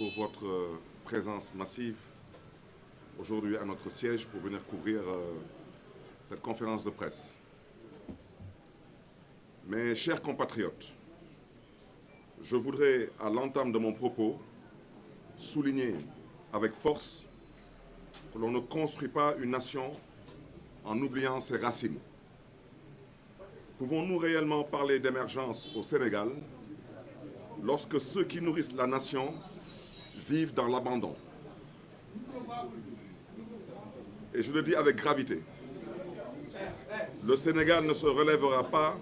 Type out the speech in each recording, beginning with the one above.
Pour votre présence massive aujourd'hui à notre siège pour venir couvrir cette conférence de presse. Mes chers compatriotes, je voudrais, à l'entame de mon propos, souligner avec force que l'on ne construit pas une nation en oubliant ses racines. Pouvons-nous réellement parler d'émergence au Sénégal lorsque ceux qui nourrissent la nation vivent dans l'abandon? Et je le dis avec gravité, le Sénégal ne se relèvera pas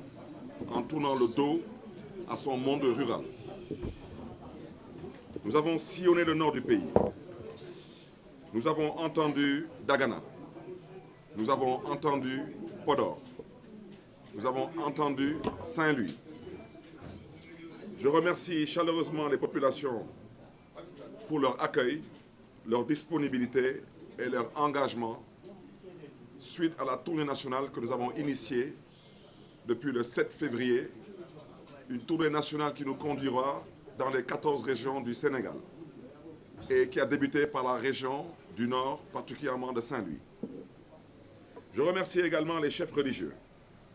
en tournant le dos à son monde rural. Nous avons sillonné le nord du pays. Nous avons entendu Dagana. Nous avons entendu Podor. Nous avons entendu Saint-Louis. Je remercie chaleureusement les populations pour leur accueil, leur disponibilité et leur engagement suite à la tournée nationale que nous avons initiée depuis le 7 février, une tournée nationale qui nous conduira dans les 14 régions du Sénégal et qui a débuté par la région du Nord, particulièrement de Saint-Louis. Je remercie également les chefs religieux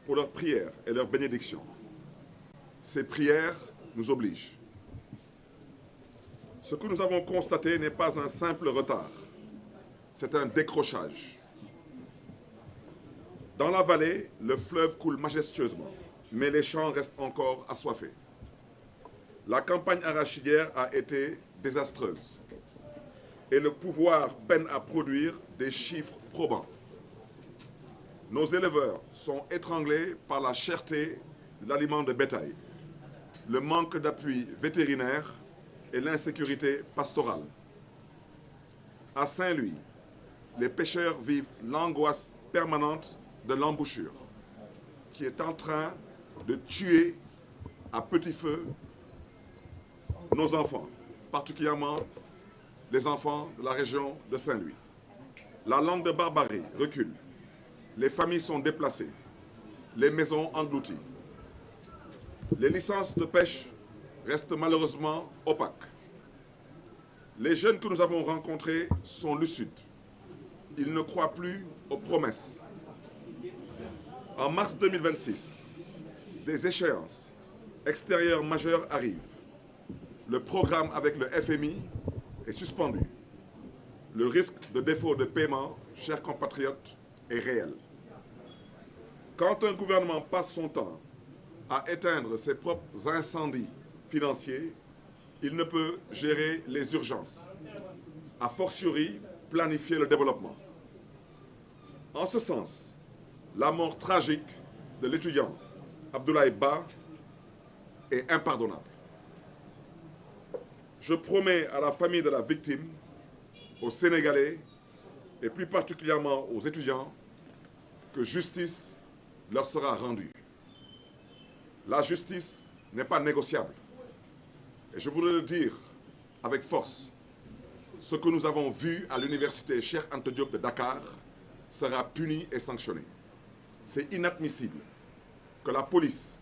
pour leurs prières et leurs bénédictions. Ces prières nous obligent. Ce que nous avons constaté n'est pas un simple retard, c'est un décrochage. Dans la vallée, le fleuve coule majestueusement, mais les champs restent encore assoiffés. La campagne arachidière a été désastreuse et le pouvoir peine à produire des chiffres probants. Nos éleveurs sont étranglés par la cherté de l'aliment de bétail, le manque d'appui vétérinaire et l'insécurité pastorale. À Saint-Louis, les pêcheurs vivent l'angoisse permanente de l'embouchure, qui est en train de tuer à petit feu nos enfants, particulièrement les enfants de la région de Saint-Louis. La langue de barbarie recule, les familles sont déplacées, les maisons englouties. Les licences de pêche restent malheureusement opaques. Les jeunes que nous avons rencontrés sont lucides. Ils ne croient plus aux promesses. En mars 2026, des échéances extérieures majeures arrivent. Le programme avec le FMI est suspendu. Le risque de défaut de paiement, chers compatriotes, est réel. Quand un gouvernement passe son temps à éteindre ses propres incendies financiers, il ne peut gérer les urgences, a fortiori planifier le développement. En ce sens, la mort tragique de l'étudiant Abdoulaye Ba est impardonnable. Je promets à la famille de la victime, aux Sénégalais et plus particulièrement aux étudiants que justice leur sera rendue. La justice n'est pas négociable. Et je voudrais le dire avec force, ce que nous avons vu à l'université Cheikh Anta Diop de Dakar sera puni et sanctionné. C'est inadmissible que la police,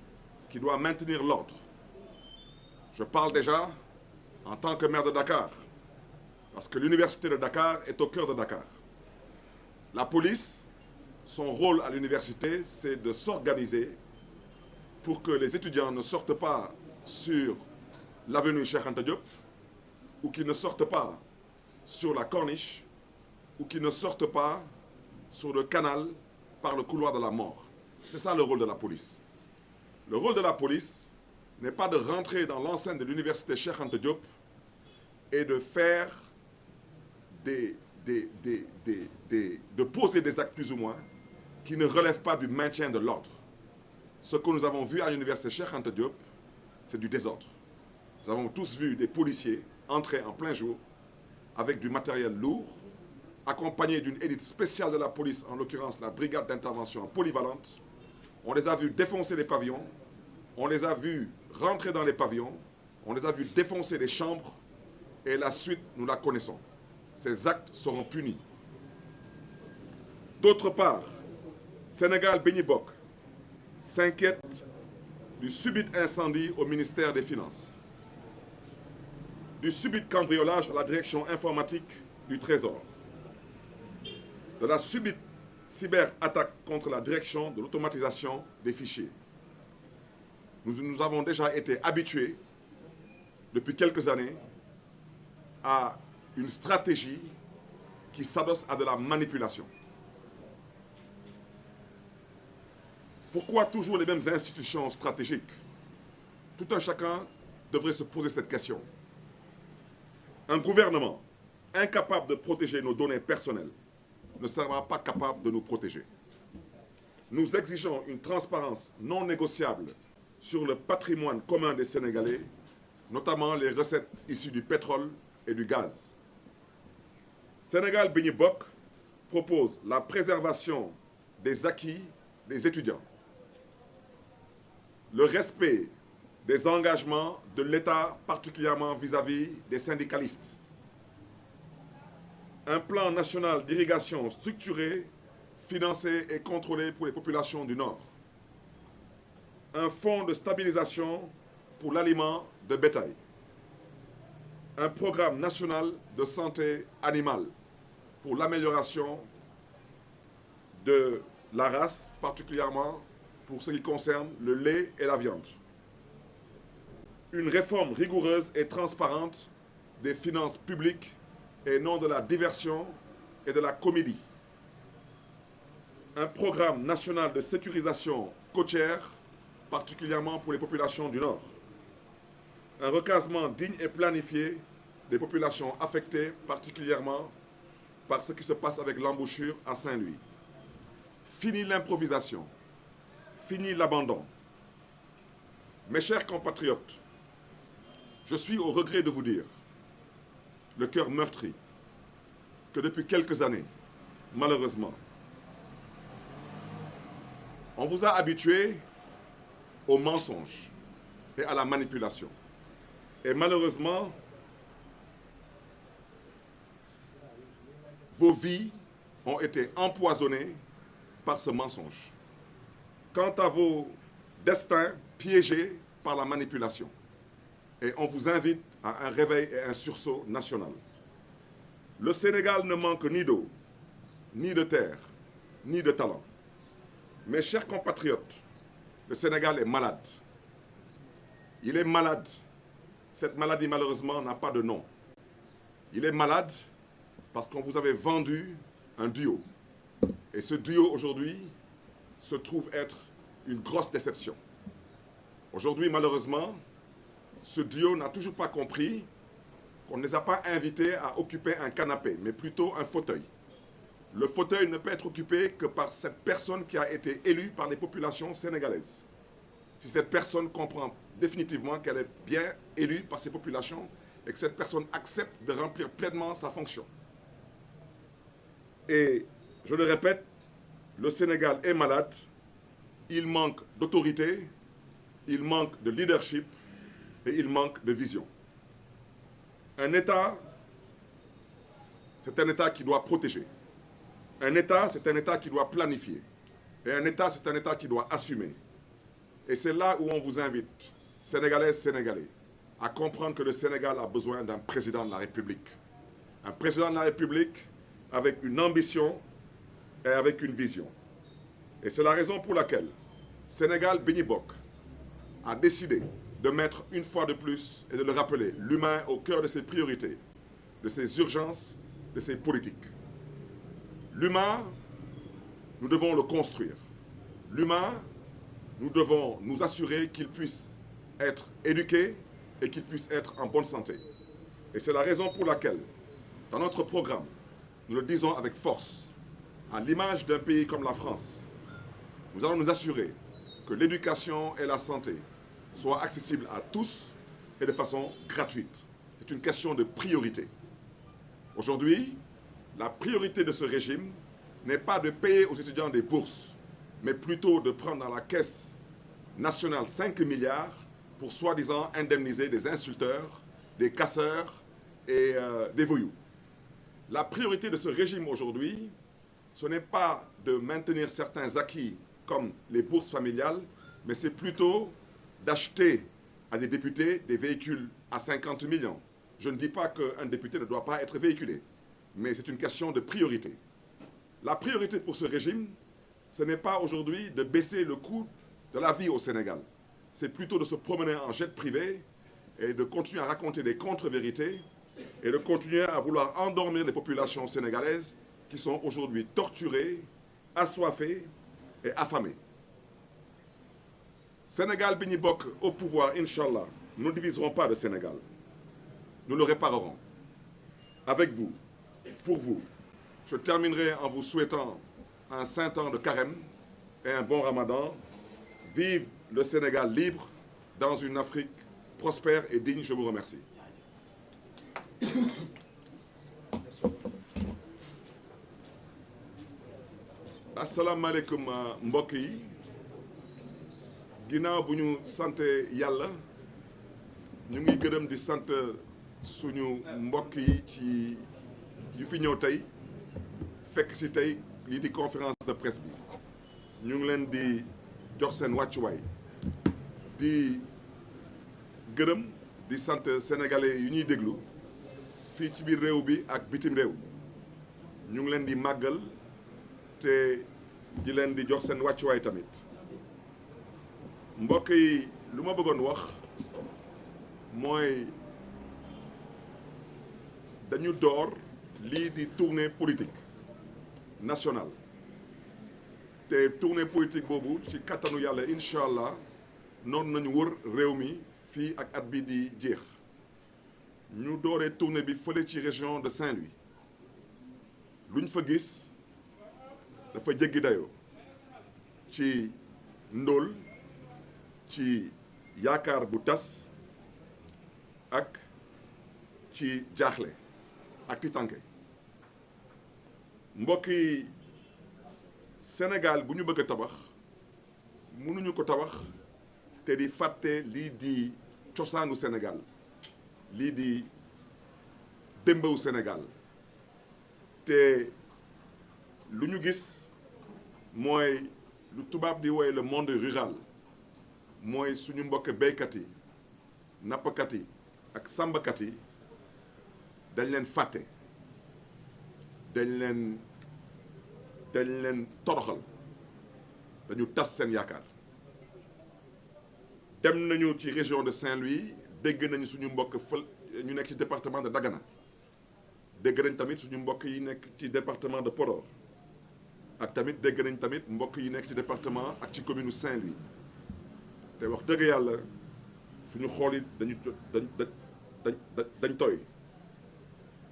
qui doit maintenir l'ordre, je parle déjà en tant que maire de Dakar, parce que l'université de Dakar est au cœur de Dakar. La police, son rôle à l'université, c'est de s'organiser pour que les étudiants ne sortent pas sur l'avenue Cheikh Anta Diop, ou qu'ils ne sortent pas sur la corniche, ou qu'ils ne sortent pas sur le canal par le couloir de la mort. C'est ça le rôle de la police. Le rôle de la police n'est pas de rentrer dans l'enceinte de l'université Cheikh Anta Diop et de faire de poser des actes plus ou moins qui ne relèvent pas du maintien de l'ordre. Ce que nous avons vu à l'université Cheikh Anta Diop, c'est du désordre. Nous avons tous vu des policiers entrer en plein jour avec du matériel lourd, accompagnés d'une élite spéciale de la police, en l'occurrence la brigade d'intervention polyvalente. On les a vus défoncer les pavillons, on les a vus rentrer dans les pavillons, on les a vus défoncer les chambres, et la suite, nous la connaissons. Ces actes seront punis. D'autre part, Sénégal Béni Bokk s'inquiète du subit incendie au ministère des Finances. du subit cambriolage à la direction informatique du Trésor, de la subite cyberattaque contre la direction de l'automatisation des fichiers. Nous avons déjà été habitués depuis quelques années à une stratégie qui s'adosse à de la manipulation. Pourquoi toujours les mêmes institutions stratégiques? Tout un chacun devrait se poser cette question. Un gouvernement incapable de protéger nos données personnelles ne sera pas capable de nous protéger. Nous exigeons une transparence non négociable sur le patrimoine commun des Sénégalais, notamment les recettes issues du pétrole et du gaz. Sénégal Bi Ñi Bokk propose la préservation des acquis des étudiants, le respect des engagements de l'État, particulièrement vis-à-vis des syndicalistes, un plan national d'irrigation structuré, financé et contrôlé pour les populations du Nord, un fonds de stabilisation pour l'aliment de bétail, un programme national de santé animale pour l'amélioration de la race, particulièrement pour ce qui concerne le lait et la viande. Une réforme rigoureuse et transparente des finances publiques et non de la diversion et de la comédie. Un programme national de sécurisation côtière, particulièrement pour les populations du Nord. Un recasement digne et planifié des populations affectées, particulièrement par ce qui se passe avec l'embouchure à Saint-Louis. Fini l'improvisation. Fini l'abandon. Mes chers compatriotes, je suis au regret de vous dire, le cœur meurtri, que depuis quelques années, malheureusement, on vous a habitués au mensonge et à la manipulation. Et malheureusement, vos vies ont été empoisonnées par ce mensonge. Quant à vos destins piégés par la manipulation. Et on vous invite à un réveil et un sursaut national. Le Sénégal ne manque ni d'eau, ni de terre, ni de talent. Mes chers compatriotes, le Sénégal est malade. Il est malade. Cette maladie, malheureusement, n'a pas de nom. Il est malade parce qu'on vous avait vendu un duo. Et ce duo, aujourd'hui, se trouve être une grosse déception. Aujourd'hui, malheureusement, ce duo n'a toujours pas compris qu'on ne les a pas invités à occuper un canapé, mais plutôt un fauteuil. Le fauteuil ne peut être occupé que par cette personne qui a été élue par les populations sénégalaises. Si cette personne comprend définitivement qu'elle est bien élue par ces populations et que cette personne accepte de remplir pleinement sa fonction. Et je le répète, le Sénégal est malade, il manque d'autorité, il manque de leadership et il manque de vision. Un État, c'est un État qui doit protéger. Un État, c'est un État qui doit planifier. Et un État, c'est un État qui doit assumer. Et c'est là où on vous invite, Sénégalaises, Sénégalais, à comprendre que le Sénégal a besoin d'un président de la République. Un président de la République avec une ambition et avec une vision. Et c'est la raison pour laquelle Sénégal Bi Ñi Bokk a décidé de mettre une fois de plus, et de le rappeler, l'humain au cœur de ses priorités, de ses urgences, de ses politiques. L'humain, nous devons le construire. L'humain, nous devons nous assurer qu'il puisse être éduqué et qu'il puisse être en bonne santé. Et c'est la raison pour laquelle, dans notre programme, nous le disons avec force, à l'image d'un pays comme la France, nous allons nous assurer que l'éducation et la santé soient accessibles à tous et de façon gratuite. C'est une question de priorité. Aujourd'hui, la priorité de ce régime n'est pas de payer aux étudiants des bourses, mais plutôt de prendre dans la caisse nationale 5 milliards pour soi-disant indemniser des insulteurs, des casseurs et des voyous. La priorité de ce régime aujourd'hui, ce n'est pas de maintenir certains acquis comme les bourses familiales, mais c'est plutôt d'acheter à des députés des véhicules à 50 millions, Je ne dis pas qu'un député ne doit pas être véhiculé, mais c'est une question de priorité. La priorité pour ce régime, ce n'est pas aujourd'hui de baisser le coût de la vie au Sénégal. C'est plutôt de se promener en jet privé et de continuer à raconter des contre-vérités et de continuer à vouloir endormir les populations sénégalaises qui sont aujourd'hui torturées, assoiffées et affamées. Sénégal bi ñu bokk au pouvoir, Inch'Allah, nous ne diviserons pas le Sénégal. Nous le réparerons. Avec vous, pour vous. Je terminerai en vous souhaitant un saint temps de carême et un bon ramadan. Vive le Sénégal libre dans une Afrique prospère et digne. Je vous remercie. asalaamaaleykum mbokk yi ginnaaw bu ñu sante yàlla ñu ngi gërëm di sant suñu mbokk yi ci yu fi ñëw tey fekk ci tey lii di conférence de presse bi ñu ngi leen di jox seen wàccuwaay di gërëm di sant sénégalais yu ñuy déglu fii ci biir réew bi ak bitim réew ñu ngi leen di màggal te di leen di jox seen wàccuwaay tamit mbokk yi lu ma bëggoon wax mooy dañu door lii di tournée politique nationale te tournée politique boobu ci kattanu yàlla incha allah noonu nañu wër réew mi fii ak at bi di jeex ñu dooree tournée bi fële ci région de Saint-Louis luñ fa gis dafa jéggi dayoo ci ndóol ci yaakaar bu tas ak ci jaaxle ak tiitange mbokk yi Sénégal bu ñu bëgg a tabax mënuñu ko tabax te di fàtte lii di cosaanu Sénégal lii di démbawu Sénégal te lu ñu gis mooy lu tubaab di woy le monde rural mooy suñu mbokk béykat yi nappkat yi ak sàmmkat yi dañ leen fàtte dañ leen toroxal dañu tas seen yaakaar dem nañu ci région de Saint-Louis dégg nañu suñu mbokk fël ñu nekk ci département de Dagana dégg nañ tamit suñu mbokk yi nekk ci département de Podor ak tamit dégg nañ tamit mbokk yi nekk ci département ak ci commune Saint-Louis te wax dëgg yàlla suñu xool yi dañ tooy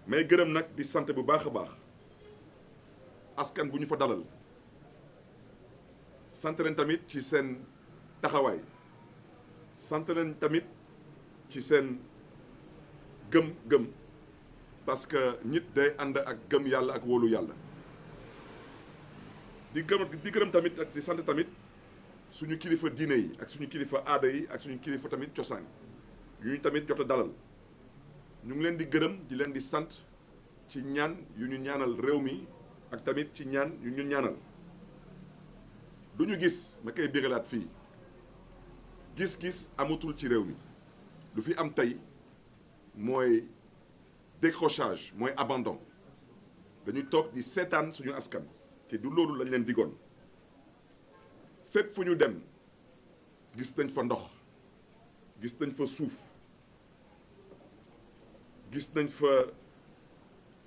mais gërëm nag di sant bu baax a baax askan bu ñu fa dalal sant leen tamit ci seen taxawaay sant leen tamit ci seen gëm-gëm parce que nit day ànd ak gëm yàlla ak wóolu yàlla di gërëm tamit ak di sant tamit suñu kilifa diine yi ak suñu kilifa aada yi ak suñu kilifa tamit cosaan yu ñu tamit jot a dalal ñu ngi leen di gërëm di leen di sant ci ñaan yu ñu ñaanal réew mi ak tamit ci ñaan yu ñu ñaanal du ñu gis ma koy béralaat fii gis-gis amatul ci réew mi lu fi am tey mooy décrochage mooy abandon dañu toog di seetaan suñu askan te du loolu lañ leen digoon fépp fu ñu dem gis nañ fa ndox gis nañ fa suuf gis nañ fa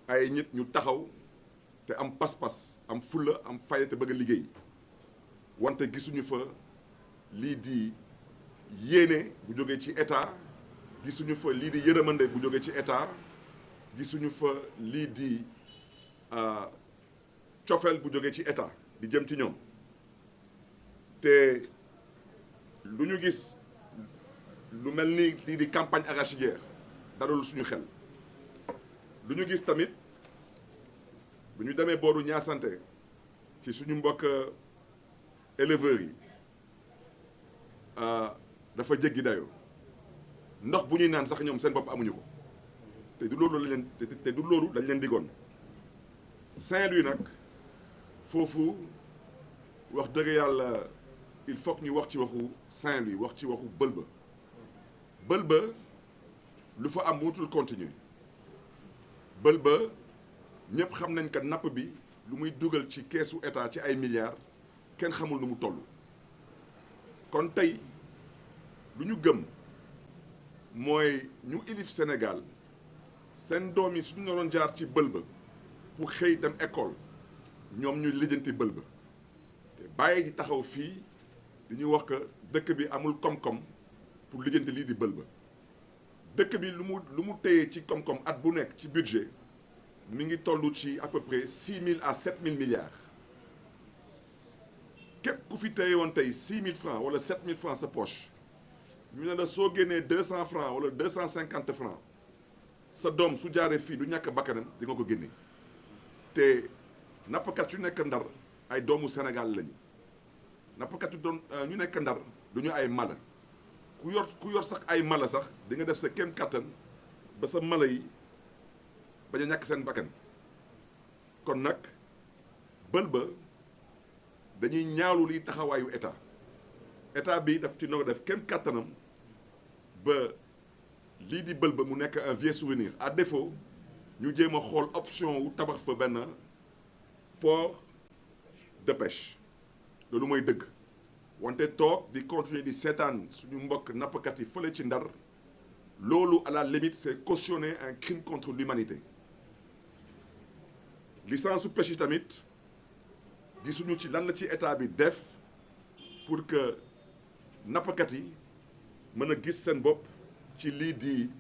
ay nit ñu taxaw te am pas-pas am fulla am fayda te bëgg a liggéey wante gisuñu fa lii di yéene bu jógee ci état gisuñu fa lii di yërëmande bu jógee ci état gisuñu fa lii di cofeel bu jógee ci état di jëm ci ñoom te lu ñu gis lu mel ni lii di campagne arachidière dalul suñu xel lu ñu gis tamit bu ñu demee booru Niassante ci suñu mbokk éleveurs yi dafa jéggi dayoo ndox bu ñuy naan sax ñoom seen bopp amuñu ko te du loolu lañ leen digoon Saint-Louis nag foofu wax dëgg yàlla il faut que ñu wax ci waxu Saint-Louis wax ci waxu Bëlba lu fa am mënatul continuer bël ba ñëpp xam nañ que napp bi lu muy dugal ci keesu état ci ay milliards kenn xamul nu mu toll kon tey lu ñu gëm mooy ñu ilif Sénégal seen doom yi suñu naroon jaar ci bël ba pour xëy dem école ñoom ñu lijjanti bël ba te bàyyi di taxaw fii di ñuy wax que dëkk bi amul koom-koom pour lijjanti lii di bël ba dëkk bi lu mu téye ci koom-koom at bu nekk ci budget mi ngi toll ci à peu près 6 000 à 7 000 milliards képp ku fi téye woon tey 6 000 francs wala 7 000 francs sa poche ñu ne la soo génnee 200 francs wala 250 francs sa doom su jaaree fii du ñàkk bakkanam di nga ko génne te nappkat yu nekk Ndar ay doomu Sénégal lañu nappkat yu ñu nekk Ndar du ñu ay mala ku yor sax ay mala sax di nga def sa kéem kattan ba sa mala yi bañ a ñàkk seen bakkan kon nag bël ba dañuy ñaawlu liy taxawaayu état bi daf ci noo def kéem kattanam ba lii di bël ba mu nekk un vieux souvenir à défaut ñu jéem a xool option wu tabax fa benn port de pêche loolu mooy dëgg wante toog di continuer di seetaan suñu mbokk nappkat yi fële ci Ndar loolu à la limite c'est cautionner un crime contre l'humanité licence su pêche yi tamit gisuñu ci lan la ci état bi def pour que nappkat yi mën a gis seen bopp ci lii di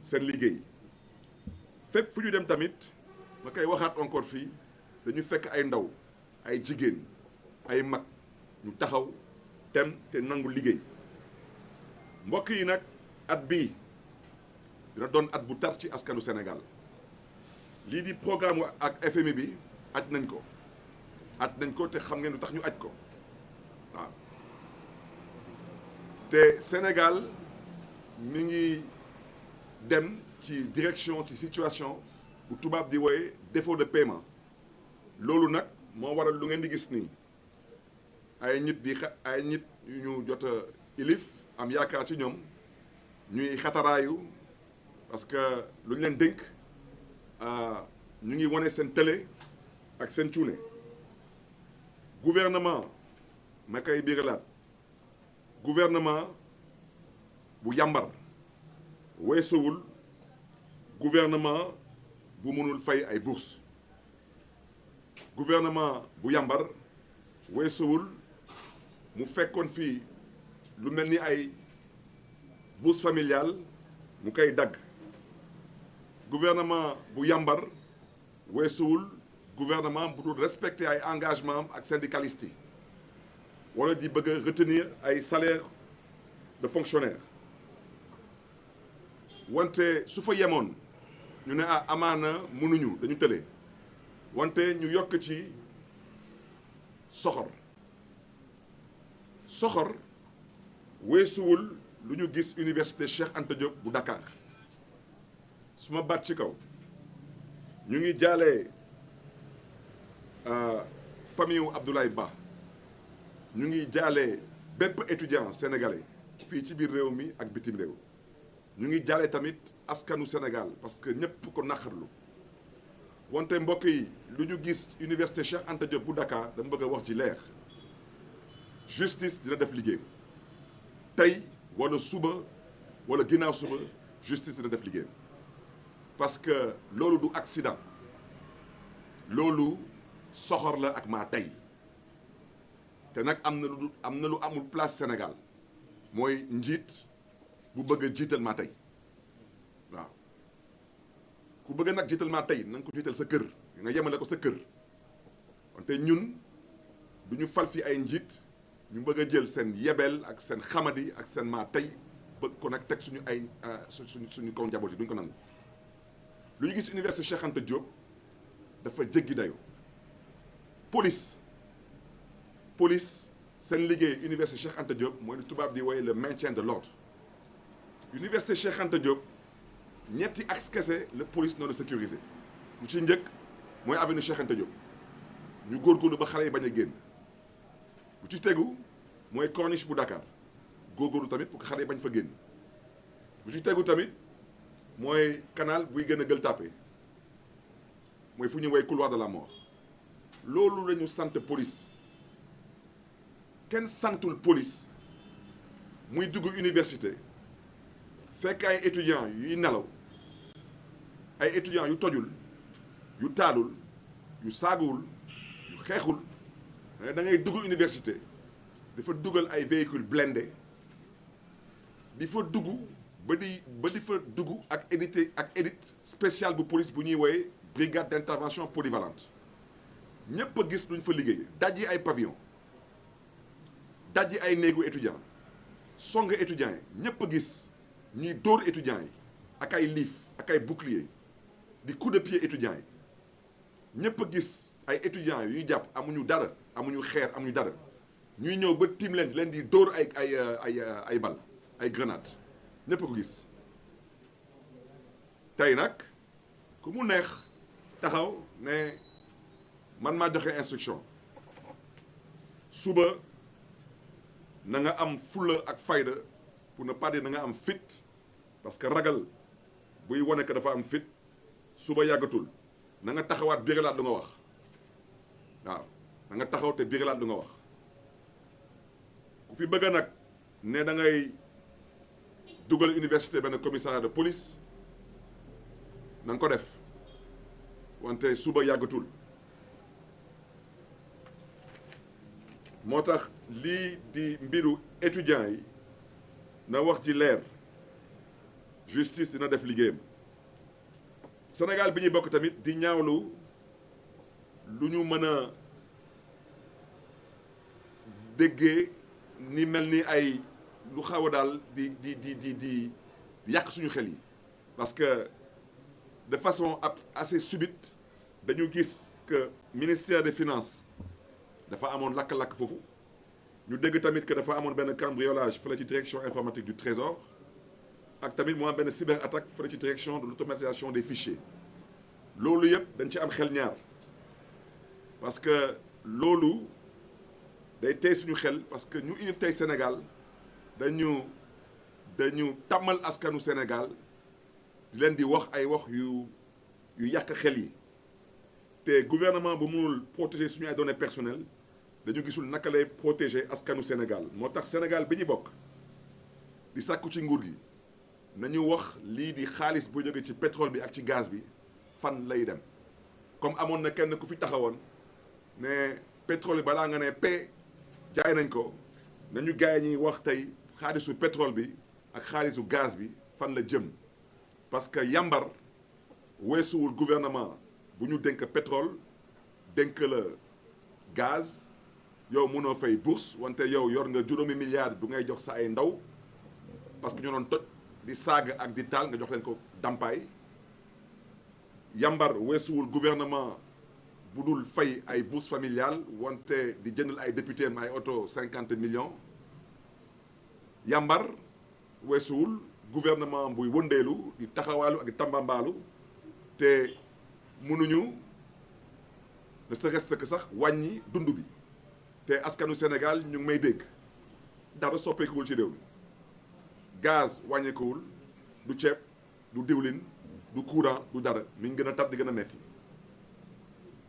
seen liggéey fépp fu ñu dem tamit ma koy waxaat encore fii dañu fekk ay ndaw ay jigéen ay mag ñu taxaw tem te nangu liggéey mbokk yi nag at bii dina doon at bu tar ci askanu Sénégal lii di programme ak FMI bi aj nañ ko te xam ngeen lu tax ñu aj ko waaw te Sénégal mi ngi dem ci direction ci situation bu tubaab di wooye défaut de paiement loolu nag moo waral lu ngeen di gis nii ay nit yu ñu jot a ilif am yaakaar ci ñoom ñuy xataraayu parce que lu ñu leen dénk ñu ngi wane seen télé ak seen cuune gouvernement ma koy biiralaat gouvernement bu yàmbar weesuwul gouvernement bu mënul fay ay bourse gouvernement bu yàmbar weesuwul mu fekkoon fii lu mel ni ay bourse familiale mu koy dagg gouvernement bu yàmbar weesuwul gouvernement bu dul respecter ay engagement ak syndicalistes yi wala di bëgg a retenir ay salaire de fonctionnaire wante su fa yemoon ñu ne amaana mënuñu dañu tële wante ñu yokk ci soxor weesuwul lu ñu gis université Cheikh Anta Diop bu Dakar su ma baat ci kaw ñu ngi jaalee famille wu Abdoulaye Ba ñu ngi jaalee bépp étudiant sénégalais fii ci biir réew mi ak bitim réew ñu ngi jaalee tamit askanu Sénégal parce que ñëpp ko naqarlu wante mbokk yi lu ñu gis université Cheikh Anta Diop bu Dakar dama bëgg a wax ci leer justice dina def liggéey tey wala suba wala ginnaaw suba justice dina def liggéey parce que loolu du accident loolu soxor la ak maa tey te nag am na lu amul place Sénégal mooy njiit bu bëgg a jiital maa tey waaw ku bëgg nag jiital maa tey na nga ko jiital sa kër nga yemale ko sa kër wante ñun du ñu fal fi ay njiit ñu bëgg a jël seen yebeel ak seen xamadi ak seen maa tey bëgg ko nag teg suñu ay suñu kaw njaboot yi duñ ko nangu lu ñu gis université Cheikh Anta Diop dafa jéggi dayo police seen liggéey université Cheikh Anta Diop mooy lu tubaab di wooye le maintien de l'ordre université Cheikh Anta Diop ñetti axe kese la police noonu sécurisé lu ci njëkk mooy avenue Cheikh Anta Diop ñu góorgóorlu ba xale yi bañ a génn lu ci tegu mooy corniche bu Dakar góorgóorlu tamit pour que xale yi bañ fa génn lu ci tegu tamit mooy canal buy gën a Gueule Tapée mooy fu ñu woy couloir de la mort loolu la ñu sant police kenn santul police muy dugg université fekk ay étudiants yuy nelaw ay étudiants yu tojul yu taalul yu saaguwul yu xeexul da ngay dugg université dafa dugal ay véhicules blindés di fa dugg ba di fa dugg ak élite spéciale bu police bu ñuy wooye brigade d'intervention polyvalente ñëpp a gis luñ fa liggéey dajji ay pavillon dajji ay néegu étudiants song étudiants yi ñëpp a gis ñuy dóor étudiants yi ak ay liif ak ay bouclier di coup de pied étudiants yi ñëpp a gis ay étudiants yu ñu jàpp amuñu dara amuñu xeer amuñu dara ñuy ñëw ba tiim leen di dóor ay bal ay grenade ñëpp ko gis tey nag ku mu neex taxaw ne man maa joxe instruction suba na nga am fulla ak fayda pour ne pas dire na nga am fit parce que ragal buy wane que dafa am fit suba yàggatul na nga taxawaat biralaat lu nga wax waaw na nga taxaw te biralaat lu nga wax ku fi bëgg nag ne da ngay dugal université benn commissariat de police na nga ko def wante suba yàggatul moo tax lii di mbiru étudiants yi na wax ji leer justice dina def liggéeyam Sénégal bi ñuy bokk tamit di ñaawlu lu ñu mën a déggee ni mel ni ay lu xaw a daal di yàq suñu xel yi parce que de façon assez subite dañu gis que ministère des finances dafa amoon lakk-lakk foofu ñu dégg tamit que dafa amoon benn cambriolage fële ci direction informatique du trésor ak tamit mu am benn cyberattaque fële ci direction de l'automatisation des fichiers loolu yëpp dañ ci am xel ñaar parce que loolu day tey suñu xel parce que ñu unité tey Sénégal dañu tàmmal askanu Sénégal di leen di wax ay wax yu yàq xel yi te gouvernement bu mënul protéger suñu ay données personnelles dañu gisul naka lay protéger askanu Sénégal moo tax Sénégal bi ñu bokk di sàkku ci nguur gi nañu wax lii di xaalis bu jóge ci pétrole bi ak ci gaz bi fan lay dem comme amoon na kenn ku fi taxawoon ne pétrole bi balaa nga ne paie jaay nañ ko nañu gars yi ñuy wax tey xaalisu pétrole bi ak xaalisu gaz bi fan la jëm parce que yambar weesuwul gouvernement bu ñu dénk pétrole dénk la gaz yow mënoo fay bourse wante yow yor nga juróomi milliards bu ngay jox sa ay ndaw parce que ñoo doon toj di saaga ak di taal nga jox leen ko dàmpaay yambar weesuwul gouvernement bu dul fay ay bourse familiale wante di jëndal ay député am ay oto 50 millions yambar weesuwul gouvernement buy wëndeelu di taxawaalu ak di tambambaalu te mënuñu ne serait-ce que sax wàññi dund bi te askanu Sénégal ñu ngi may dégg dara soppeekuwul ci réew mi gaz wàññeekuwul du ceeb du diwlin du courant du dara mi ngi gën a tar di gën a metti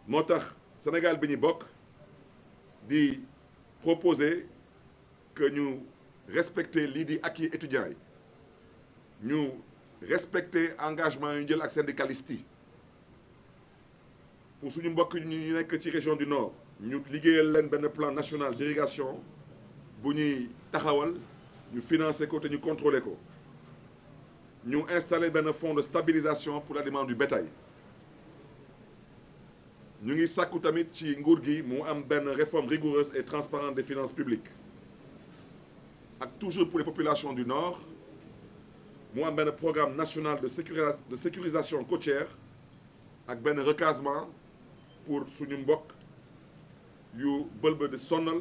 moo tax Sénégal bi ñu bokk di proposer que ñu respecter lii di acquis étudiants yi ñu respecter engagement yu jël ak syndicalistes yi pour suñu mbokk ñu nekk ci région du Nord ñu liggéeyal leen benn plan national d'irrigation bu ñuy taxawal ñu financer ko te ñu contrôler ko ñu installer benn fonds de stabilisation pour l'aliment du bétail ñu ngi sàkku tamit ci nguur gi mu am benn réforme rigoureuse et transparente des finances publiques ak toujours pour les populations du Nord mu am benn programme national de sécurisation côtière ak benn recasement pour suñu mbokk yu bëlba di sonnal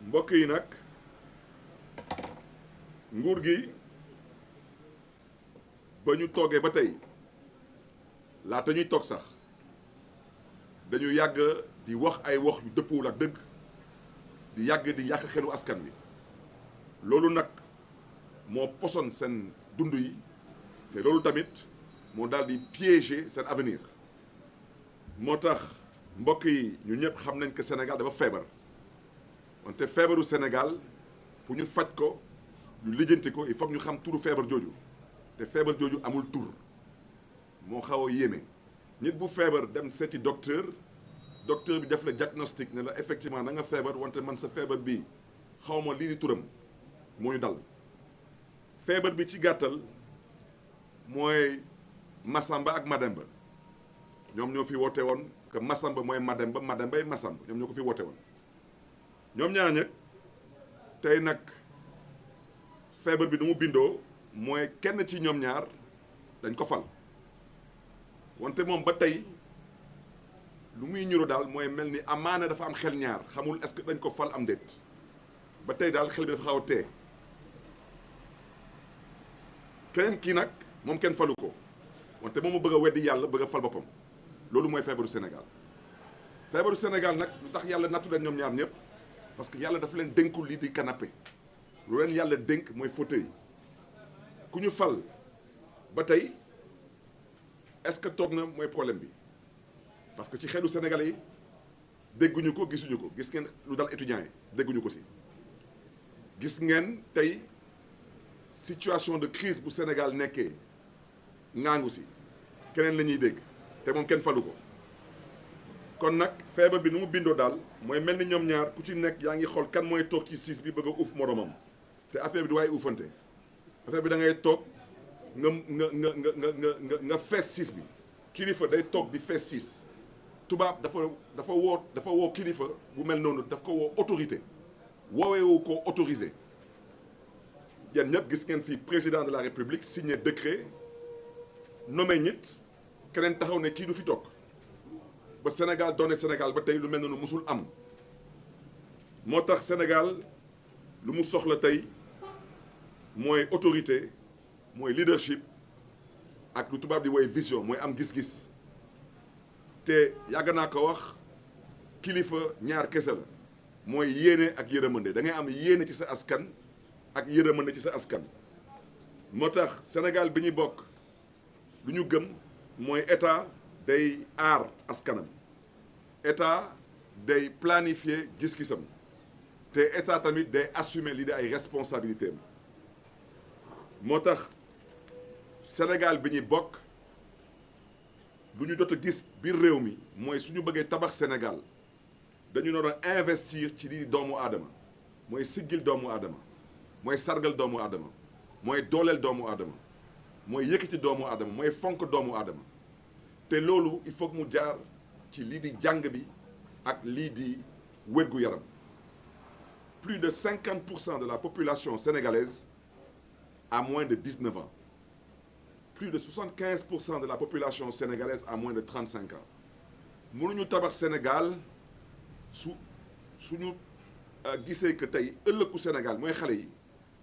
mbokk yi nag nguur gi ba ñu toogee ba tey laata ñuy toog sax dañu yàgg di wax ay wax yu dëppwul ak dëgg di yàgg di yàq xelu askan wi loolu nag moo poson seen dund yi te loolu tamit moo daal di piéger seen avenir moo tax mbokk yi ñu ñëpp xam nañ que Sénégal dafa feebar wante feebaru Sénégal pour ñu faj ko ñu lijjanti ko il faut ñu xam turu feebar jooju te feebar jooju amul tur moo xaw a yéeme nit bu feebar dem seeti docteur bi def la diagnostic ne la effectivement da nga feebar wante man sa feebar bii xaw ma lii di turam moo ñu dal feebar bi ci gàttal mooy Massamba ak Mademba ñoom ñoo fi woote woon que Massamba mooy Mademba Madembay Massamba ñoom ñoo ko fi woote woon ñoom ñaar ñëpp tey nag feebar bi nu mu bindoo mooy kenn ci ñoom ñaar dañ ko fal wante moom ba tey lu muy ñuro daal mooy mel ni amaana dafa am xel ñaar xamul est-ce que dañ ko fal am déet ba tey daal xel bi dafa xaw a tee keneen kii nag moom kenn falu ko wante moom mu bëgg a weddi yàlla bëgg a fal boppam loolu mooy feebaru Sénégal nag lu tax yàlla nattu leen ñoom ñaar ñëpp parce que yàlla dafa leen dénkul lii di canapé lu leen yàlla dénk mooy fauteuil ku ñu fal ba tey est-ce que toog na mooy problème bi parce que ci xelu Sénégalais yi dégguñu ko gisuñu ko gis ngeen lu dal étudiants yi dégguñu ko si gis ngeen tey situation de crise bu Sénégal nekkee ngaangu si keneen la ñuy dégg te moom kenn falu ko kon nag feebar bi nu mu bindoo daal mooy mel ni ñoom ñaar ku ci nekk yaa ngi xool kan mooy toog ci siis bi bëgg a uuf moromam te affaire bi du waaye uufante affaire bi da ngay toog nga fees siis bi kilifa day toog di fees siis tubaab dafa woo kilifa bu mel noonu daf ko woo autorité wooweewu ko autorisé yéen ñëpp gis ngeen fii président de la république signé décret nommé nit keneen taxaw ne kii du fi toog ba Sénégal doone Sénégal ba tey lu mel noonu musul am moo tax Sénégal lu mu soxla tey mooy autorité mooy leadership ak lu tubaab di woy vision mooy am gis-gis te yàgg naa ko wax kilifa ñaar kese la mooy yéene ak yërëmande da ngay am yéene ci sa askan ak yërëmande ci sa askan moo tax Sénégal bi ñuy bokk lu ñu gëm mooy état day aar askanam état day planifier gis-gisam te état tamit day assumer li di ay responsabilités am moo tax Sénégal bi ñuy bokk lu ñu jot a gis biir réew mi mooy suñu bëggee tabax Sénégal dañu doon investir ci lii doomu aadama mooy siggil doomu aadama mooy sargal doomu aadama mooy dooleel doomu aadama mooy yëkkati doomu aadama mooy fonk doomu aadama te loolu il faut que mu jaar ci lii di jàng bi ak lii di wér-gu-yaram plus de 50% de la population sénégalaise a moins de 19 ans plus de 75% de la population sénégalaise a moins de 35 ans mënuñu tabax Sénégal suñu gisee que tey ëllëgu Sénégal mooy xale yi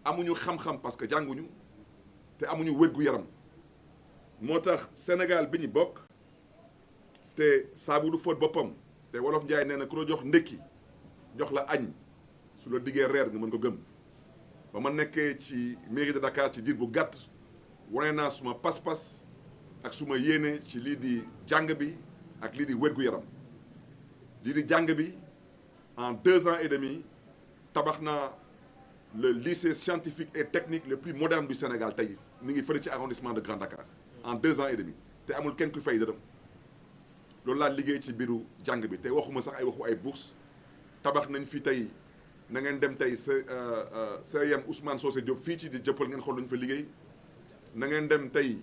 amuñu xam-xam parce que jànguñu te amuñu wér-gu-yaram moo tax Sénégal bi ñu bokk te saabu du fóot boppam te wolof Njaay nee na ku la jox ndékki jox la añ su la diggee reer nga mën ko gëm ba ma nekkee ci mairie de Dakar ci diir bu gàtt wane naa suma pas-pas ak suma yéene ci lii di jàng bi ak lii di wér-gu-yaram lii di jàng bi en 2 ans et demi tabax naa le lycée scientifique et technique le plus moderne du Sénégal tey mi ngi fële ci arrondissement de Grand Dakar en 2 ans et demi te amul kenn ku fay dërëm loolu laa liggéey ci biiru jàng bi te waxuma sax ay waxu ay bourse tabax nañ fi tey na ngeen dem tey CEM Ousmane Socé Diop fii ci di jëppal ngeen xool lu ñu fa liggéey na ngeen dem tey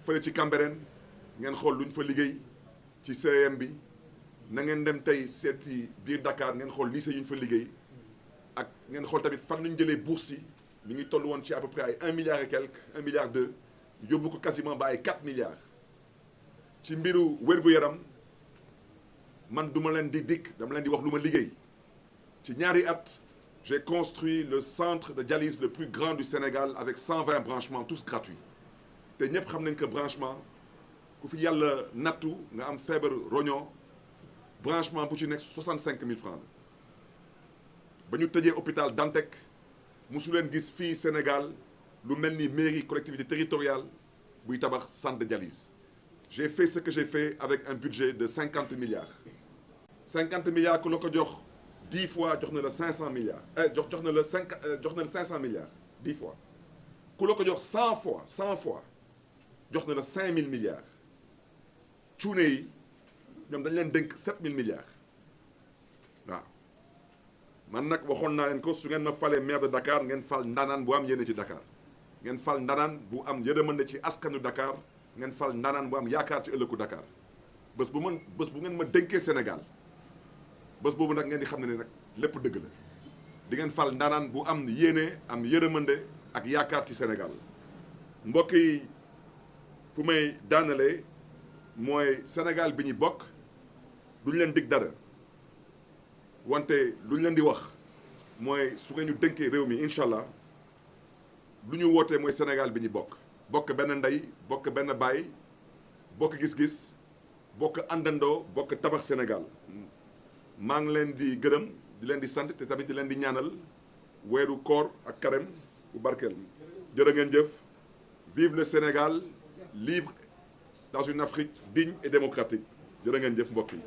fële ci Cambérène ngeen xool lu ñu fa liggéey ci CEM bi na ngeen dem tey seeti biir Dakar ngeen xool lycée yu ñu fa liggéey ak ngeen xool tamit fan la ñu jëlee bourse yi mi ngi toll woon ci à peu près ay 1 milliard et quelque 1 milliard 2 yóbbu ko quasiment ba ay 4 milliards ci mbiru wér-gu-yaram man duma leen di dikk dama leen di wax lu ma liggéey ci ñaari at j'ai construit le centre de dialyse le plus grand du Sénégal avec 120 branchements tous gratuits te ñëpp xam nañ que branchement ku fi yàlla nattu nga am feebaru roño branchement bu ci nekk 65 000 francs ba ñu tëjee hôpital Dantec musu leen gis fii Sénégal lu mel ni mairie collectivité territoriale buy tabax centre de dialyse. J'ai fait ce que j'ai fait avec un budget de 50 milliards. 50 milliards ku la ko jox 10 fois jox na la 500 milliards jox na la 500 milliards 10 fois ku la ko jox 100 fois jox na la 5000 milliards cuune yi ñoom dañ leen dénk 7000 milliards waaw man nag waxoon naa leen ko su ngeen ma falee maire de Dakar ngeen fal ndaanaan bu am yéene ci Dakar ngeen fal ndaanaan bu am yërmande ci askanu Dakar ngeen fal ndaanaan bu am yaakaar ci ëllëgu Dakar bés bu ngeen ma dénkee Sénégal bés boobu nag ngeen di xam ne nag lépp dëgg la di ngeen fal ndaanaan bu am yéene am yërmande ak yaakaar ci Sénégal mbokk yi fu may daanalee mooy Sénégal bi ñu bokk duñ leen dig dara wante luñ leen di wax mooy su ngeen ñu dénkee réew mi incha allah lu ñu wootee mooy Sénégal bi ñu bokk benn ndey bokk benn baay bokk gis-gis bokk àndandoo bokk tabax Sénégal maa ngi leen di gërëm di leen di sant te tamit di leen di ñaanal weeru koor ak carême bu barkeel jërë ngeen jëf vive le Sénégal libre dans une Afrique digne et démocratique jërë ngeen jëf mbokk yi